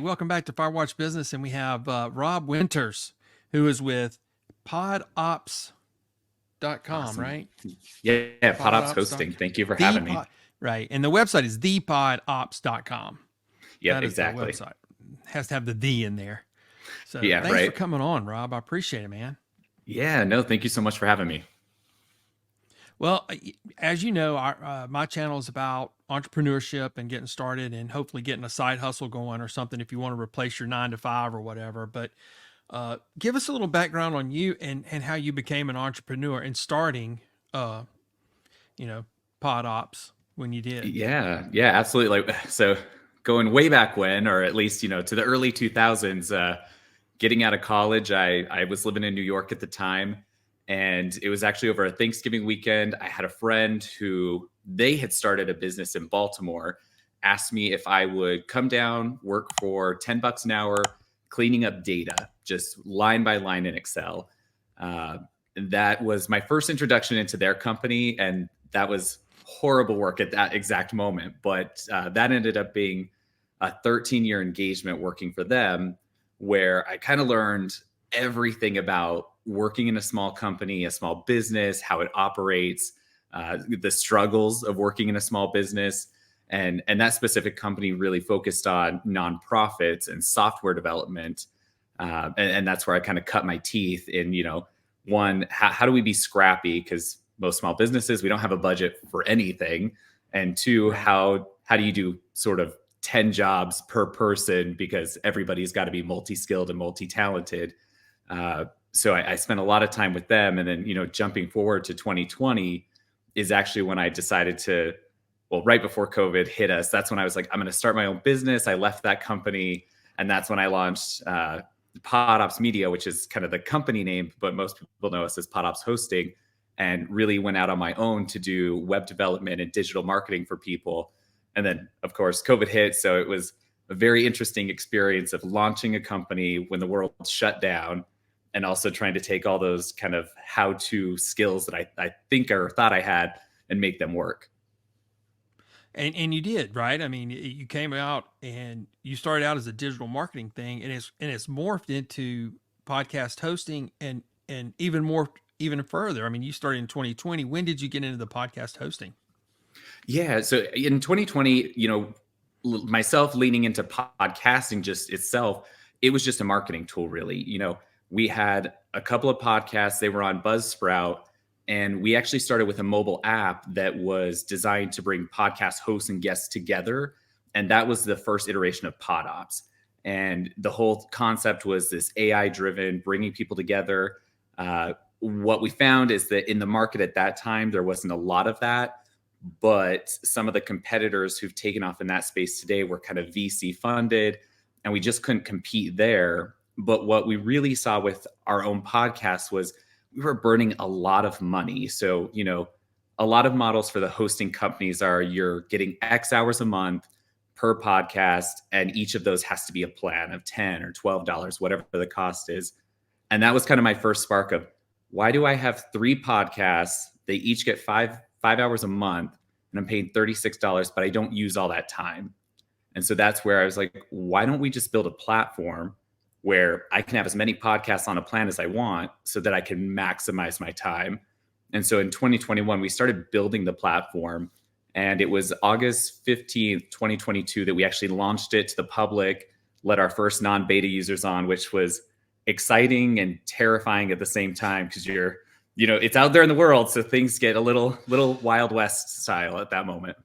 Welcome back to Firewatch Business, and we have Rob Winters, who is with podops.com, Awesome. right? Yeah, PodOps Hosting. Podops.com. Thank you for The having me. pod, right. And the website is thepodops.com. Yep, That is the exactly. website. Has to have the "the" in there. So Yeah, thanks for right. coming on, Rob. I appreciate it, man. Yeah, no, thank you so much for having me. Well, as you know, my channel is about entrepreneurship and getting started and hopefully getting a side hustle going or something if you want to replace your 9 to 5 or whatever. But give us a little background on you and how you became an entrepreneur and starting, uh, you know, Pod Ops when you did. Yeah, absolutely. Like, so going way back when, or at least, to the early 2000s, getting out of college, I was living in New York at the time. And it was actually over a Thanksgiving weekend. I had a friend who they had started a business in Baltimore, asked me if I would come down, work for $10 an hour, cleaning up data, just line by line in Excel. And that was my first introduction into their company. And that was horrible work at that exact moment. But that ended up being a 13-year engagement working for them, where I kind of learned everything about working in a small company, a small business, how it operates, the struggles of working in a small business. And that specific company really focused on nonprofits and software development. And that's where I kind of cut my teeth in, one, how do we be scrappy? Because most small businesses, we don't have a budget for anything. And two, Right. how do you do sort of 10 jobs per person, because everybody's got to be multi-skilled and multi-talented. So I spent a lot of time with them. And then, jumping forward to 2020 is actually when I decided to, well, right before COVID hit us, that's when I was like, I'm going to start my own business. I left that company. And that's when I launched PodOps Media, which is kind of the company name, but most people know us as PodOps Hosting, and really went out on my own to do web development and digital marketing for people. And then, of course, COVID hit. So it was a very interesting experience of launching a company when the world shut down, and also trying to take all those kind of how-to skills that I think or thought I had and make them work. And you did, right? I mean, you came out and you started out as a digital marketing thing, and it's morphed into podcast hosting and even more even further. I mean, you started in 2020. When did you get into the podcast hosting? Yeah. So in 2020, myself leaning into podcasting just itself, it was just a marketing tool, really. We had a couple of podcasts, they were on Buzzsprout, and we actually started with a mobile app that was designed to bring podcast hosts and guests together. And that was the first iteration of PodOps. And the whole concept was this AI driven, bringing people together. What we found is that in the market at that time, there wasn't a lot of that, but some of the competitors who've taken off in that space today were kind of VC funded, and we just couldn't compete there. But what we really saw with our own podcast was we were burning a lot of money. So, a lot of models for the hosting companies are you're getting X hours a month per podcast, and each of those has to be a plan of $10 or $12, whatever the cost is. And that was kind of my first spark of, why do I have 3 podcasts? They each get 5 hours a month, and I'm paying $36, but I don't use all that time. And so that's where I was like, why don't we just build a platform where I can have as many podcasts on a plan as I want so that I can maximize my time? And so in 2021, we started building the platform, and it was August 15th, 2022 that we actually launched it to the public, let our first non-beta users on, which was exciting and terrifying at the same time, because it's out there in the world, so things get a little Wild West style at that moment.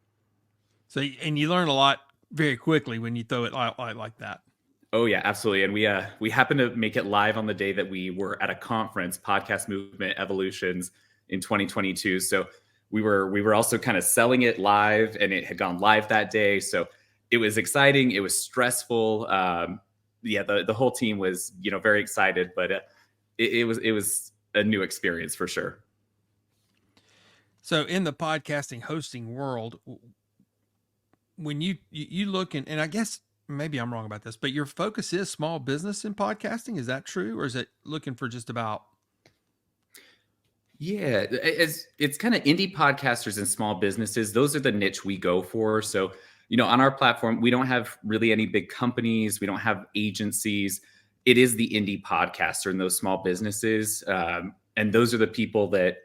So, and you learn a lot very quickly when you throw it like that. Oh yeah, absolutely. And we happened to make it live on the day that we were at a conference, Podcast Movement Evolutions, in 2022. So we were also kind of selling it live, and it had gone live that day. So it was exciting. It was stressful. The whole team was very excited, but it was a new experience for sure. So in the podcasting hosting world, when you look and I guess maybe I'm wrong about this, but your focus is small business in podcasting. Is that true, or is it looking for just about? Yeah, it's kind of indie podcasters and small businesses. Those are the niche we go for. So on our platform, we don't have really any big companies. We don't have agencies. It is the indie podcaster and those small businesses. And those are the people that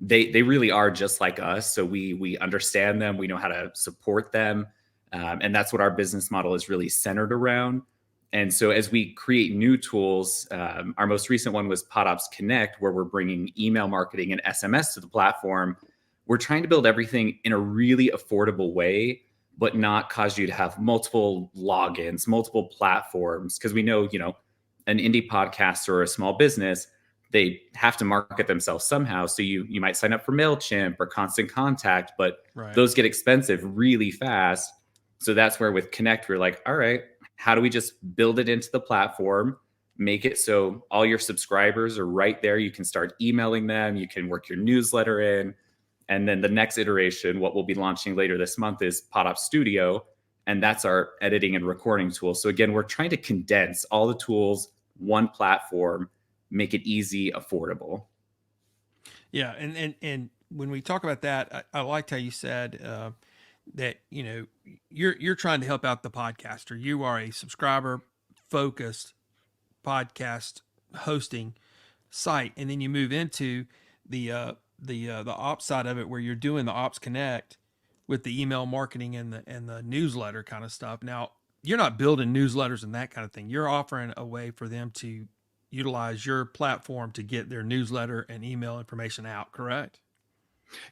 they really are just like us. So we understand them. We know how to support them. And that's what our business model is really centered around. And so as we create new tools, our most recent one was PodOps Connect, where we're bringing email marketing and SMS to the platform. We're trying to build everything in a really affordable way, but not cause you to have multiple logins, multiple platforms. Because we know, an indie podcast or a small business, they have to market themselves somehow. So you might sign up for MailChimp or Constant Contact, but Right. those get expensive really fast. So that's where with Connect, we're like, all right, how do we just build it into the platform, make it so all your subscribers are right there? You can start emailing them, you can work your newsletter in. And then the next iteration, what we'll be launching later this month, is PodOps Studio. And that's our editing and recording tool. So again, we're trying to condense all the tools, one platform, make it easy, affordable. Yeah, and when we talk about that, I liked how you said that you're trying to help out the podcaster. You are a subscriber focused podcast hosting site, and then you move into the ops side of it, where you're doing the ops connect with the email marketing and the newsletter kind of stuff. Now, you're not building newsletters and that kind of thing. You're offering a way for them to utilize your platform to get their newsletter and email information out, correct?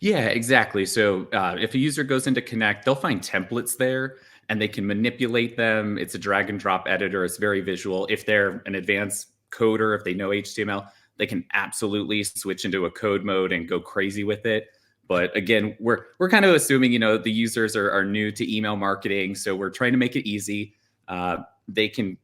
Yeah, exactly. So if a user goes into Connect, they'll find templates there and they can manipulate them. It's a drag and drop editor. It's very visual. If they're an advanced coder, if they know HTML, they can absolutely switch into a code mode and go crazy with it. But again, we're kind of assuming the users are new to email marketing, so we're trying to make it easy. They can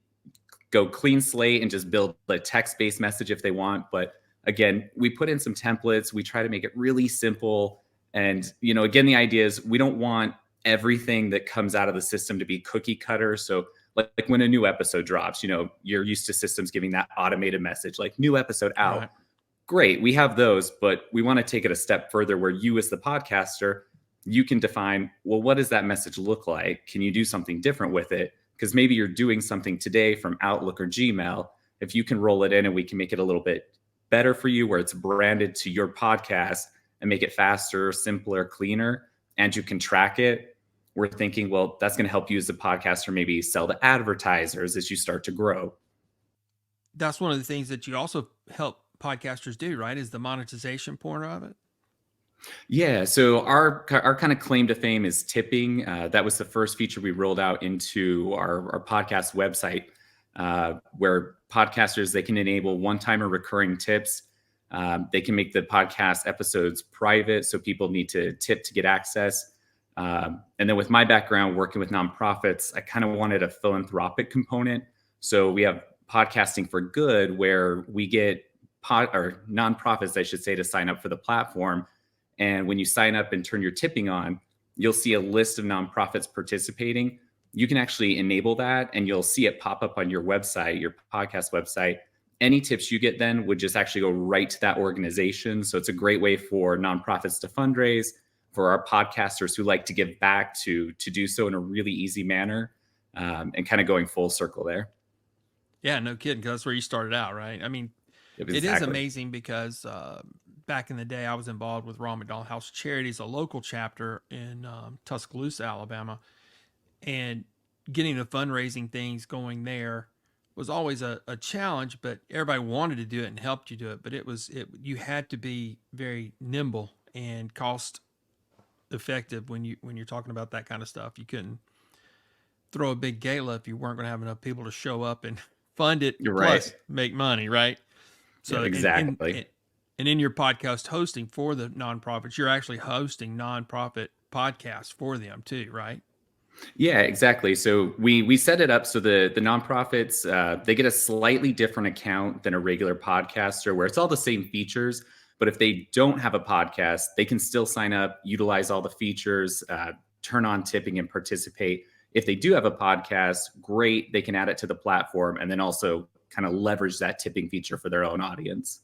go clean slate and just build a text-based message if they want. But again, we put in some templates. We try to make it really simple. And, again, the idea is we don't want everything that comes out of the system to be cookie cutter. So like when a new episode drops, you're used to systems giving that automated message, like new episode out. Right. Great. We have those, but we want to take it a step further where you as the podcaster, you can define, well, what does that message look like? Can you do something different with it? Because maybe you're doing something today from Outlook or Gmail. If you can roll it in and we can make it a little bit better for you, where it's branded to your podcast and make it faster, simpler, cleaner, and you can track it, we're thinking, well, that's going to help you as a podcaster maybe sell to advertisers as you start to grow. That's one of the things that you also help podcasters do, right? Is the monetization part of it. Yeah, so our kind of claim to fame is tipping. That was the first feature we rolled out into our podcast website, where podcasters, they can enable one-time or recurring tips. They can make the podcast episodes private, so people need to tip to get access. And then with my background working with nonprofits, I kind of wanted a philanthropic component. So we have Podcasting for Good, where we get or nonprofits, I should say, to sign up for the platform. And when you sign up and turn your tipping on, you'll see a list of nonprofits participating. You can actually enable that and you'll see it pop up on your website, your podcast website. Any tips you get then would just actually go right to that organization. So it's a great way for nonprofits to fundraise, for our podcasters who like to give back to do so in a really easy manner, and kind of going full circle there. Yeah, no kidding, because that's where you started out, right? I mean, Yep, it is exactly. amazing because back in the day, I was involved with Ron McDonald House Charities, a local chapter in Tuscaloosa, Alabama, and getting the fundraising things going there was always a challenge. But everybody wanted to do it and helped you do it. But you had to be very nimble and cost effective when you're talking about that kind of stuff. You couldn't throw a big gala if you weren't going to have enough people to show up and fund it You're right. plus make money, right? Yeah, So exactly. and in your podcast hosting for the nonprofits, you're actually hosting nonprofit podcasts for them too, right? Yeah, exactly. So we set it up so the nonprofits, they get a slightly different account than a regular podcaster, where it's all the same features. But if they don't have a podcast, they can still sign up, utilize all the features, turn on tipping, and participate. If they do have a podcast, great, they can add it to the platform and then also kind of leverage that tipping feature for their own audience.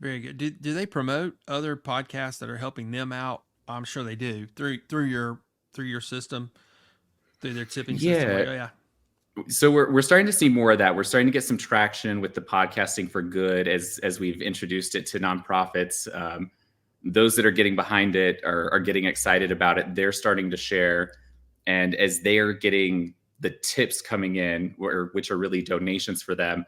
Very good. Do they promote other podcasts that are helping them out? I'm sure they do through your through your system, through their tipping system? Like, Yeah. oh yeah, So we're starting to see more of that. We're starting to get some traction with the podcasting for good as we've introduced it to nonprofits. Those that are getting behind it are getting excited about it. They're starting to share, and as they are getting the tips coming in, which are really donations for them,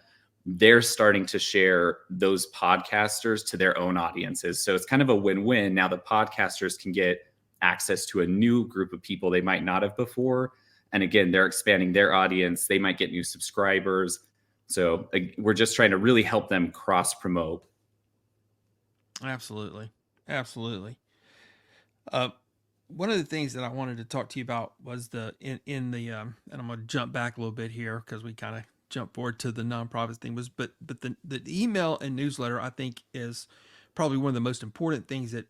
they're starting to share those podcasters to their own audiences. So it's kind of a win-win. Now the podcasters can get access to a new group of people they might not have before, and again, they're expanding their audience. They might get new subscribers. So we're just trying to really help them cross promote. absolutely, absolutely. Uh, One of the things that I wanted to talk to you about was in the and I'm going to jump back a little bit here because we kind of jump forward to the nonprofits thing was, but the email and newsletter I think is probably one of the most important things that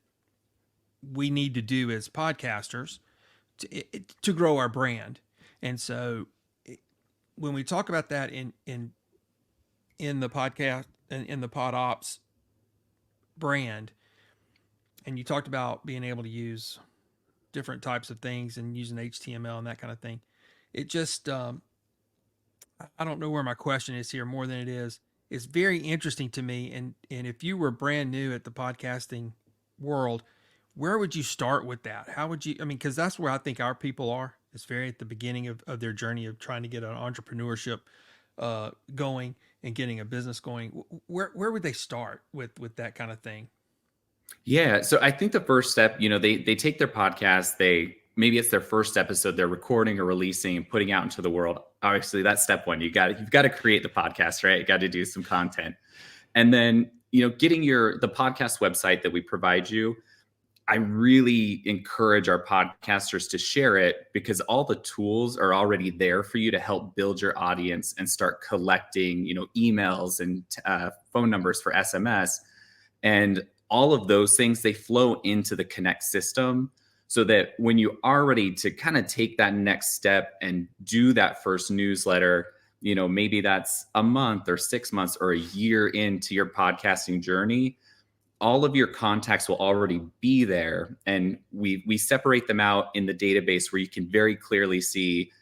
we need to do as podcasters to grow our brand. And so when we talk about that in the podcast and in the pod ops brand, and you talked about being able to use different types of things and using HTML and that kind of thing. It just, I don't know where my question is here more than it is. It's very interesting to me. And if you were brand new at the podcasting world, where would you start with that? How would you, I mean, because that's where I think our people are. It's very at the beginning of their journey of trying to get an entrepreneurship going and getting a business going. Where would they start with that kind of thing? Yeah. So I think the first step, they take their podcast, maybe it's their first episode they're recording or releasing and putting out into the world. Obviously, that's step one. You've got to create the podcast, right? You got to do some content. And then, getting the podcast website that we provide you, I really encourage our podcasters to share it because all the tools are already there for you to help build your audience and start collecting, emails and phone numbers for SMS. And all of those things, they flow into the Connect system so that when you are ready to kind of take that next step and do that first newsletter, maybe that's a month or 6 months or a year into your podcasting journey, all of your contacts will already be there. And we separate them out in the database where you can very clearly see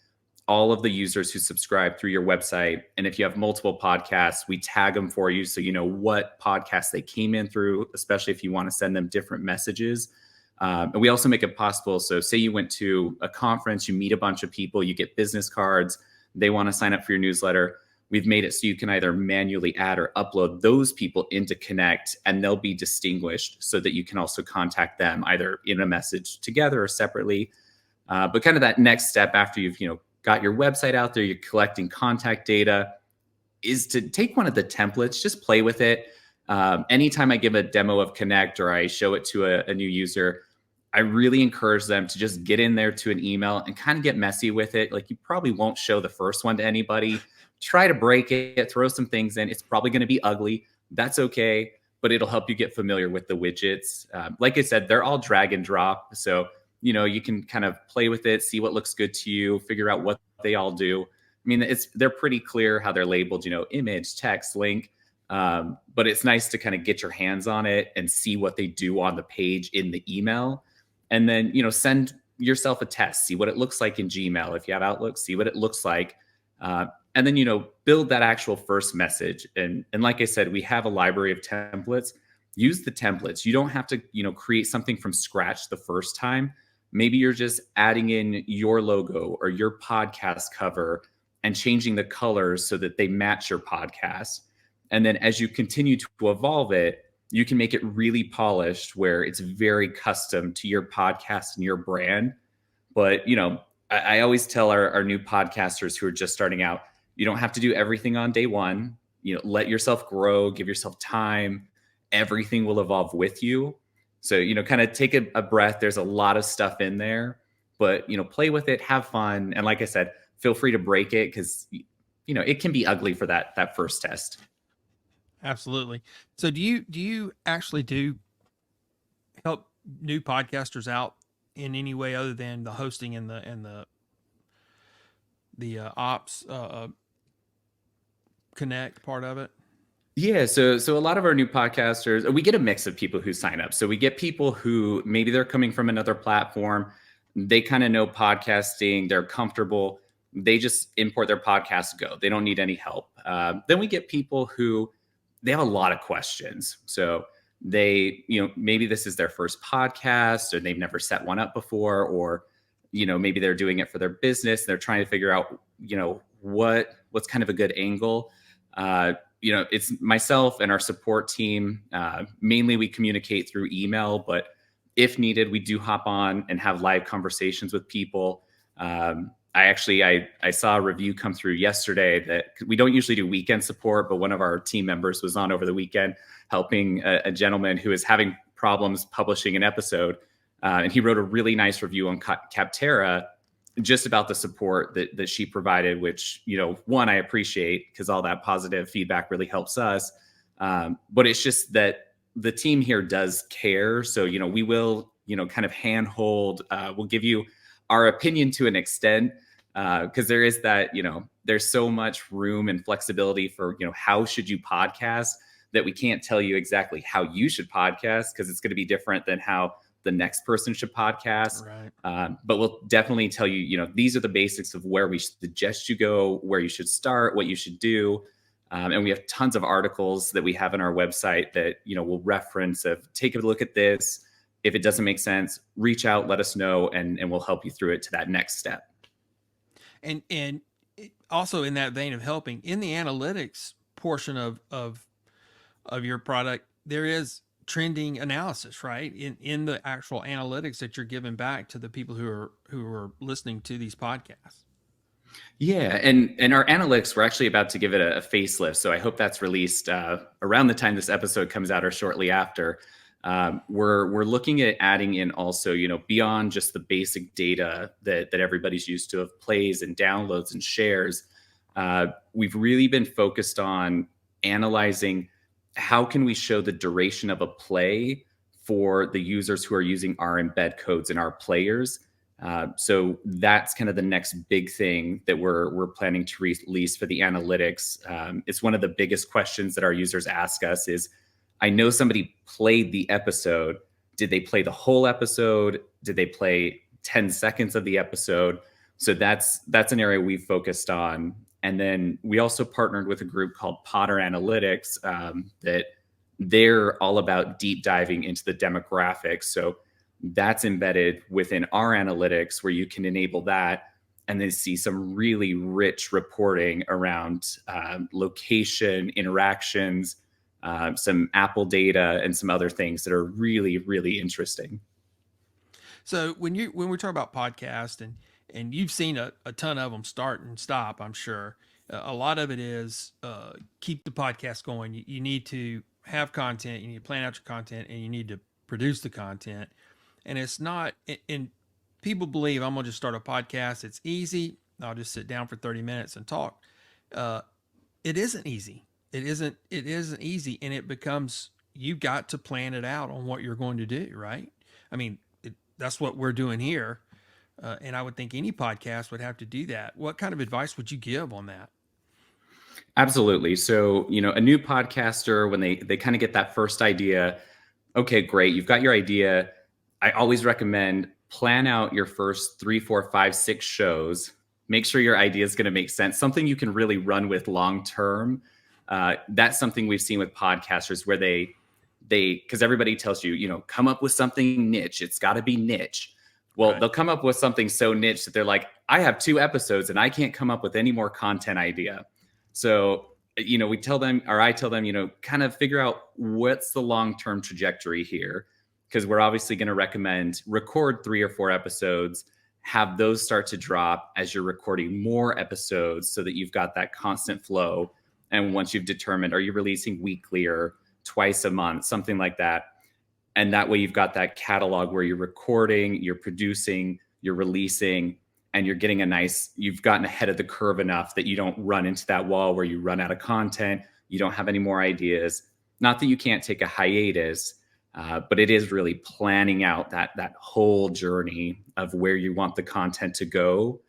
all of the users who subscribe through your website. And if you have multiple podcasts, we tag them for you so you know what podcast they came in through, especially if you want to send them different messages. And we also make it possible. So say you went to a conference, you meet a bunch of people, you get business cards, they want to sign up for your newsletter. We've made it so you can either manually add or upload those people into Connect, and they'll be distinguished so that you can also contact them either in a message together or separately. But kind of that next step after you've, got your website out there, you're collecting contact data, is to take one of the templates, just play with it. Anytime I give a demo of Connect or I show it to a new user, I really encourage them to just get in there to an email and kind of get messy with it. Like, you probably won't show the first one to anybody. Try to break it, throw some things in. It's probably going to be ugly. That's okay, but it'll help you get familiar with the widgets. Like I said, they're all drag and drop. So, you can kind of play with it, see what looks good to you, figure out what they all do. I mean, they're pretty clear how they're labeled, image, text, link. But it's nice to kind of get your hands on it and see what they do on the page in the email. And then, send yourself a test, see what it looks like in Gmail. If you have Outlook, see what it looks like. And then, build that actual first message. And like I said, we have a library of templates. Use the templates. You don't have to, create something from scratch the first time. Maybe you're just adding in your logo or your podcast cover and changing the colors so that they match your podcast. And then as you continue to evolve it, you can make it really polished where it's very custom to your podcast and your brand. But, I always tell our new podcasters who are just starting out, you don't have to do everything on day one. Let yourself grow, give yourself time. Everything will evolve with you. So, kind of take a breath. There's a lot of stuff in there, but, play with it, have fun. And like I said, feel free to break it because, it can be ugly for that first test. Absolutely. So do you actually do help new podcasters out in any way other than the hosting and the ops connect part of it? Yeah, so a lot of our new podcasters, we get a mix of people who sign up. So we get people who maybe they're coming from another platform. They kind of know podcasting, they're comfortable. They just import their podcast, go. They don't need any help. Then we get people who they have a lot of questions. So they, maybe this is their first podcast or they've never set one up before, or, maybe they're doing it for their business. They're trying to figure out, what's kind of a good angle. It's myself and our support team. Mainly we communicate through email, but if needed, we do hop on and have live conversations with people. I saw a review come through yesterday that we don't usually do weekend support, but one of our team members was on over the weekend helping a gentleman who is having problems publishing an episode. And he wrote a really nice review on Capterra just about the support that she provided, which, one, I appreciate because all that positive feedback really helps us. But it's just that the team here does care. So, we will, kind of handhold, we'll give you our opinion to an extent, because there is that, there's so much room and flexibility for, how should you podcast, that we can't tell you exactly how you should podcast because it's going to be different than how the next person should podcast. Right. But we'll definitely tell you, these are the basics of where we suggest you go, where you should start, what you should do. And we have tons of articles that we have on our website that, we'll reference of take a look at this. If it doesn't make sense, reach out, let us know, and we'll help you through it to that next step. And also in that vein of helping in the analytics portion of your product, there is trending analysis, right? In the actual analytics that you're giving back to the people who are listening to these podcasts. Yeah, and our analytics, we're actually about to give it a facelift, so I hope that's released around the time this episode comes out or shortly after. We're looking at adding in also, beyond just the basic data that everybody's used to of plays and downloads and shares. We've really been focused on analyzing how can we show the duration of a play for the users who are using our embed codes in our players. So that's kind of the next big thing that we're planning to release for the analytics. It's one of the biggest questions that our users ask us is, I know somebody played the episode. Did they play the whole episode? Did they play 10 seconds of the episode? So that's an area we focused on. And then we also partnered with a group called Potter Analytics that they're all about deep diving into the demographics. So that's embedded within our analytics where you can enable that and then see some really rich reporting around location, interactions, some Apple data, and some other things that are really, really interesting. So when we're talking about podcast and you've seen a ton of them start and stop, I'm sure a lot of it is keep the podcast going. You need to have content, you need to plan out your content, and you need to produce the content. And it's not, and people believe I'm gonna just start a podcast. It's easy. I'll just sit down for 30 minutes and talk. It isn't easy. It isn't easy, and it becomes you got to plan it out on what you're going to do, right? I mean, that's what we're doing here, and I would think any podcast would have to do that. What kind of advice would you give on that? Absolutely. So, a new podcaster, when they kind of get that first idea, okay, great. You've got your idea. I always recommend plan out your first 3, 4, 5, 6 shows. Make sure your idea is going to make sense, something you can really run with long term. That's something we've seen with podcasters where because everybody tells you, come up with something niche. It's got to be niche. Well, Right. they'll come up with something so niche that they're like, I have 2 episodes and I can't come up with any more content idea. So, we tell them, or I tell them, kind of figure out what's the long-term trajectory here. Because we're obviously going to recommend record 3 or 4 episodes, have those start to drop as you're recording more episodes so that you've got that constant flow. And once you've determined, are you releasing weekly or twice a month, something like that. And that way you've got that catalog where you're recording, you're producing, you're releasing, and you're getting you've gotten ahead of the curve enough that you don't run into that wall where you run out of content, you don't have any more ideas. Not that you can't take a hiatus, but it is really planning out that whole journey of where you want the content to go,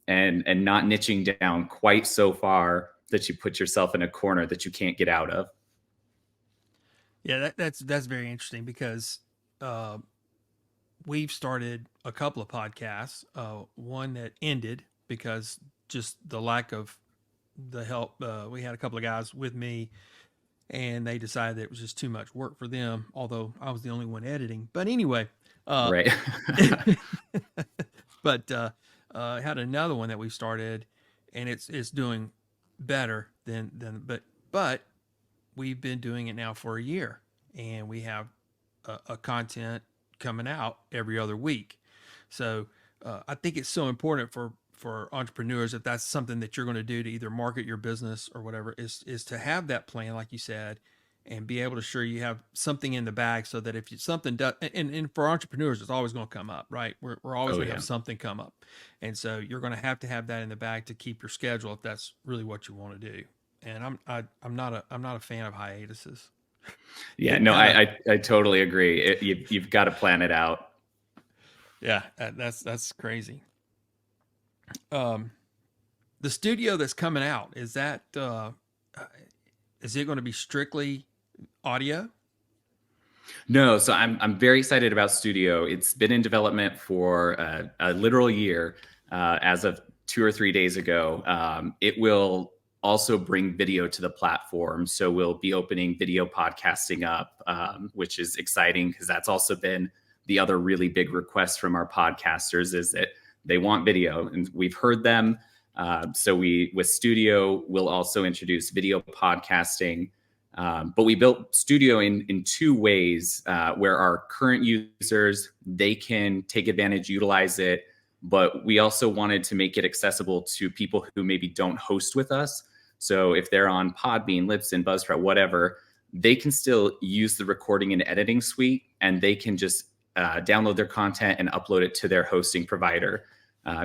and not niching down quite so far that you put yourself in a corner that you can't get out of. Yeah, that's very interesting because uh, we've started a couple of podcasts. One that ended because just the lack of the help. We had a couple of guys with me, and they decided that it was just too much work for them. Although I was the only one editing. But anyway, uh, Right. but I had another one that we started, and it's doing better than but we've been doing it now for a year, and we have a content coming out every other week. So I think it's so important for entrepreneurs, if that's something that you're going to do to either market your business or whatever, is to have that plan, like you said, and be able to sure you have something in the bag, so that if you, something does, and for entrepreneurs, it's always going to come up, right? We're always Oh going to yeah. have something come up. And so you're going to have that in the bag to keep your schedule, if that's really what you want to do. And I'm not a fan of hiatuses. Yeah, It no, kind of, I totally agree. You've got to plan it out. yeah, that's crazy. Um, the studio that's coming out, is it going to be strictly audio? No, so I'm very excited about Studio. It's been in development for a literal year. As of 2 or 3 days ago, it will also bring video to the platform. So we'll be opening video podcasting up, which is exciting because that's also been the other really big request from our podcasters, is that they want video, and we've heard them. So we, with Studio, we'll also introduce video podcasting. But we built Studio in two ways, where our current users, they can take advantage, utilize it, but we also wanted to make it accessible to people who maybe don't host with us. So if they're on Podbean, Libsyn, Buzzsprout, whatever, they can still use the recording and editing suite, and they can just download their content and upload it to their hosting provider.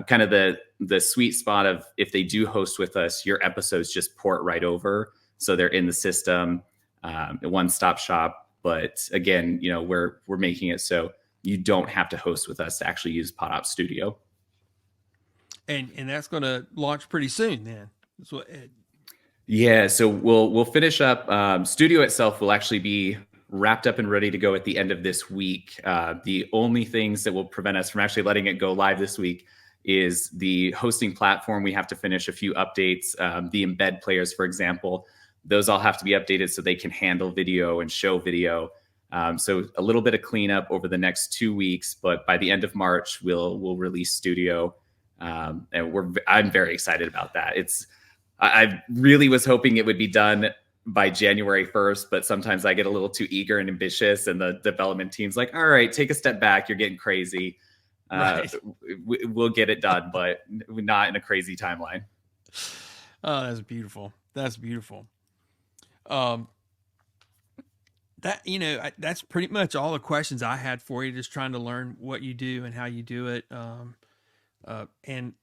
Kind of the sweet spot of, if they do host with us, your episodes just port right over, so they're in the system, a one-stop shop. But again, we're making it so you don't have to host with us to actually use PodOps Studio. And that's going to launch pretty soon. Then so Yeah, so we'll finish up. Studio itself will actually be wrapped up and ready to go at the end of this week. The only things that will prevent us from actually letting it go live this week is the hosting platform. We have to finish a few updates. The embed players, for example, those all have to be updated so they can handle video and show video. So a little bit of cleanup over the next 2 weeks, but by the end of March, we'll release Studio, and I'm very excited about that. I really was hoping it would be done by January 1st, but sometimes I get a little too eager and ambitious, and the development team's like, all right, take a step back. You're getting crazy. right. We'll get it done, but not in a crazy timeline. Oh, that's beautiful. That's beautiful. Um, that that's pretty much all the questions I had for you. Just trying to learn what you do and how you do it. And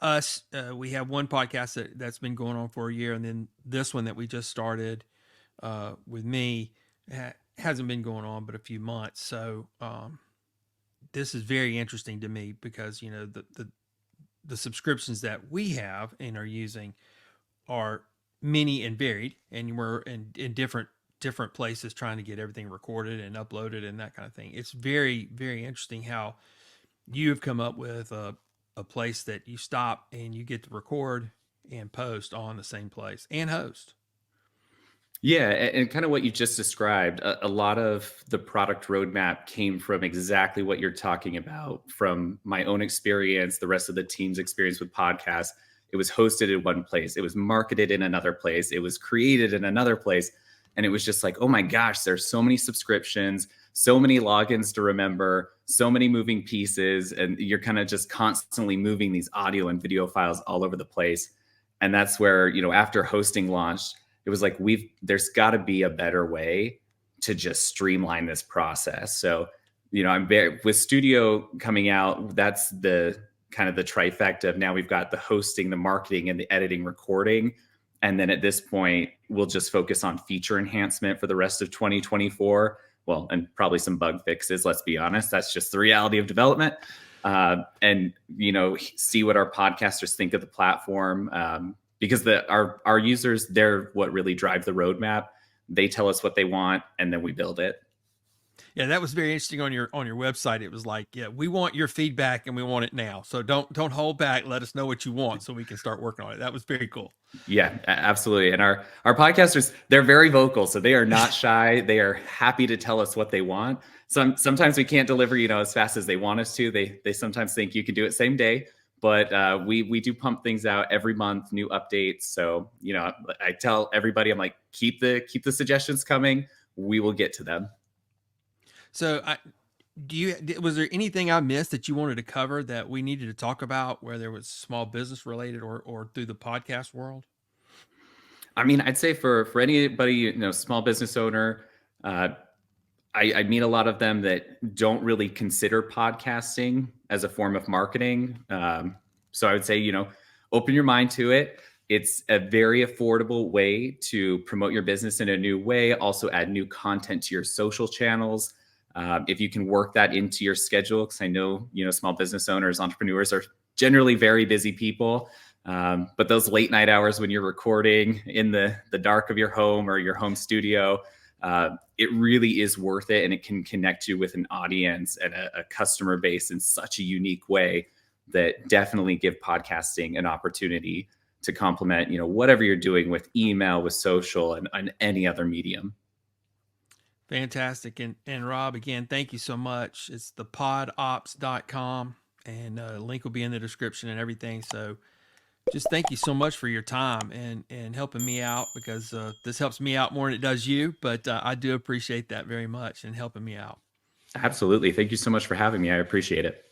us, we have one podcast that's been going on for a year, and then this one that we just started with me hasn't been going on but a few months. So this is very interesting to me, because the subscriptions that we have and are using are many and varied, and we're in different places trying to get everything recorded and uploaded and that kind of thing. It's very, very interesting how you have come up with a place that you stop and you get to record and post all in the same place and host. Yeah, and kind of what you just described, a lot of the product roadmap came from exactly what you're talking about, from my own experience, the rest of the team's experience with podcasts. It was hosted in one place, it was marketed in another place, it was created in another place. And it was just like, oh my gosh, there's so many subscriptions, so many logins to remember, so many moving pieces. And you're kind of just constantly moving these audio and video files all over the place. And that's where, after hosting launched, it was like, there's got to be a better way to just streamline this process. So, I'm very, with Studio coming out, that's the kind of the trifecta of, now we've got the hosting, the marketing, and the editing, recording. And then at this point, we'll just focus on feature enhancement for the rest of 2024. Well, and probably some bug fixes. Let's be honest. That's just the reality of development. And, see what our podcasters think of the platform. Because our users, they're what really drive the roadmap. They tell us what they want, and then we build it. Yeah, that was very interesting on your website. It was like, yeah, we want your feedback and we want it now. So don't hold back. Let us know what you want so we can start working on it. That was very cool. Yeah, absolutely. And our podcasters, they're very vocal, so they are not shy. They are happy to tell us what they want. Sometimes we can't deliver, as fast as they want us to. They sometimes think you can do it same day, but we do pump things out every month, new updates. So I tell everybody, I'm like, keep the suggestions coming. We will get to them. So was there anything I missed that you wanted to cover that we needed to talk about, whether it was small business related or through the podcast world? I mean, I'd say for anybody, small business owner, uh, I meet a lot of them that don't really consider podcasting as a form of marketing. So I would say, open your mind to it. It's a very affordable way to promote your business in a new way, also add new content to your social channels. If you can work that into your schedule, because I know, small business owners, entrepreneurs are generally very busy people. But those late night hours when you're recording in the dark of your home or your home studio, it really is worth it, and it can connect you with an audience and a customer base in such a unique way that definitely give podcasting an opportunity to complement whatever you're doing with email, with social, and any other medium. Fantastic. And Rob, again, thank you so much. It's the podops.com, and link will be in the description and everything. So just thank you so much for your time and helping me out, because this helps me out more than it does you. But I do appreciate that very much and helping me out. Absolutely. Thank you so much for having me. I appreciate it.